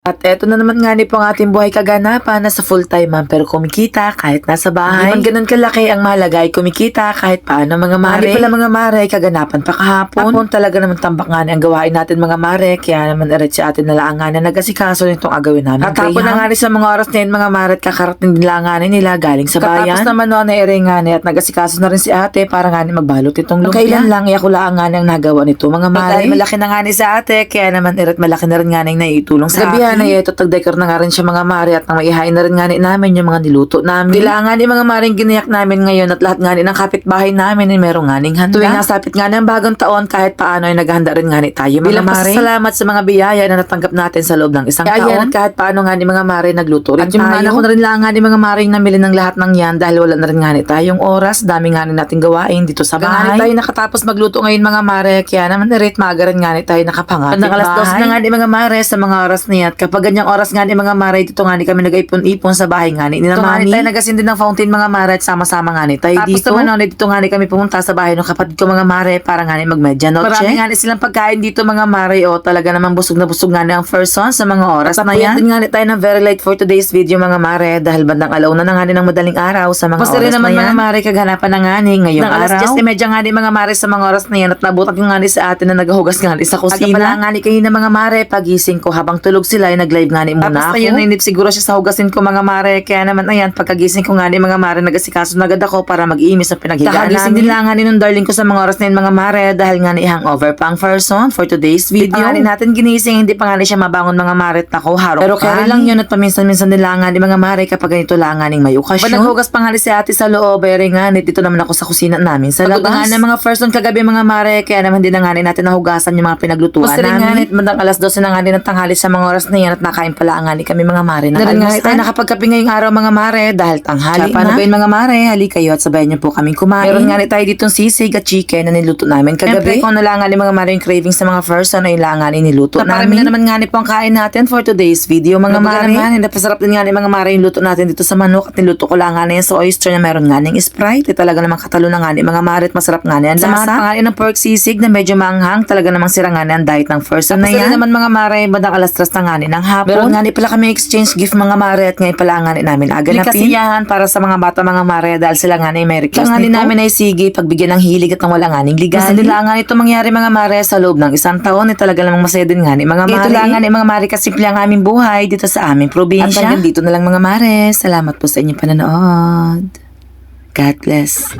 At eto na naman nga po ang ating buhay kaganapan, nasa full-time man pero kumikita kahit nasa bahay. Hindi man ganun kalaki, ang mahalaga ay kumikita kahit paano mga mare. Hindi pala mga mare ay kaganapan pa kahapon. Hapon talaga naman tambak nga ang gawain natin mga mare, kaya naman eretsi atin na lang nga na nag-asikaso nitong agawin namin. At hapon na nga sa mga oras na yun mga mare at kakarating din lang nga nila galing sa bayan. Katapos naman na ere nga at nag-asikaso na rin si ate para nga magbalot itong lumpia. Kailan lang iyakulaan nga ang nagawa nito mga mare. Dahil malaki na nga sa ate, kaya naman eret malaki na rin nga naitulong sa akin. Na ito tagdekor na nga rin siya mga mare at nang maihain na rin nga namin yung mga niluto namin. Kailangan ni mga maring ginayak namin ngayon at lahat nga ng kapitbahay namin ay meron nga handa. Tuwing nasapit nga ng bagong taon kahit paano ay naghanda rin nga tayo mga mare. Salamat sa mga biyaya na natanggap natin sa loob ng isang taon. At kahit paano nga mga mare nagluto rin at yung mga anak ko na rin lang nga mga maring namili ng lahat ng yan dahil wala na rin nga tayong oras. Dami nga natin gawain dito sa bahay. Tayo nakatapos magluto ngayon mga mare, kaya naman maga rin nga tayo nakapangapit bahay. Alas 2 na nga mga mare sa mga oras niya at kapag ganyang oras nga mga mare, dito nga kami nag-ipon-ipon sa bahay nga ni mami. Tayo nagasin din ng fountain mga mare at sama-sama nga tayo tapos dito. Tapos naman dito nga kami pumunta sa bahay ng kapatid ko mga mare para nga mag-medya noche. Marami nga silang pagkain dito mga mare o talaga namang busog na busog nga ang first son sa mga oras na yan. Din nga tayo ng very late for today's video mga mare dahil bandang alaw na nga ng madaling araw sa mga oras naman na yan. Mga mare kaganapan na nga ngayong araw. Alas 10:30 nga mga mare sa mga oras na yan at nabutan ko nga sa atin na naghuhugas nga sa kusina. Aga pala nga kayo na mga mare pagising ko habang tulog sila ay nag-live nga muna tapos ako. Tapos nainip siguro siya sa hugasin ko mga mare. Kaya naman ayan, pagkagising ko nga mga mare, nag-asikaso na agad ako para mag-iimis sa pinaghigaan namin. Kagising din lang nga nung darling ko sa mga oras na yun mga mare dahil nga hangover pa ang first son for today's video. Hindi natin ginising, hindi pa nga siya mabangon mga mare at ako harap. Pero kaya lang yun at paminsan-minsan din lang nga mga mare kapag ganito lang nga may okasyon. Pag naghugas pa nga si ate sa loob, nga dito naman ako sa kusina namin sa labas. Pagod nga ng mga first son kagabi mga mare, kaya naman din na nga natin nahugasan yung mga pinaglutuan namin. Bandang alas 12 na nga ng tanghali sa mga oras na yan at nakain pala nga kami mga mare na nga tayo nakapagkape ngayong araw mga mare dahil tanghali na. Paano ba yun mga mare? Hali kayo at sabayan niyo po kaming kumain. Meron nga tayo ditong sisig at chicken na niluto namin kagabi. Kung lang nga mga mare yung craving sa mga first son ay lang nga niluto namin. Parami na naman nga po ang kain natin for today's video mga mare. Napasarap din nga mga mare yung luto natin dito sa manok at niluto ko lang nga yan sa oyster na meron nga Sprite. Talaga namang katalo na nga mga mare at masarap nga yan. Sa mga pangalan ng pork sisig na medyo manghang, talaga namang sira nga ang diet ng first son na yan. Naman mga mare, bandang alas 3 na nga ng hapon. Meron nga pala kami exchange gift mga mare at ngayon pala nga namin aganapin. Kasiyahan para sa mga bata mga mare dahil sila nga may request nito. Namin ay sige pagbigyan ng hilig at ng wala nga ligali. Kasi nila nga ito mangyari mga mare sa loob ng isang taon talaga namang masaya din nga mga mare. Ito lang nga mga mare kasi simple ang aming buhay dito sa aming probinsya. At hanggang dito na lang mga mare. Salamat po sa inyong panonood. God bless.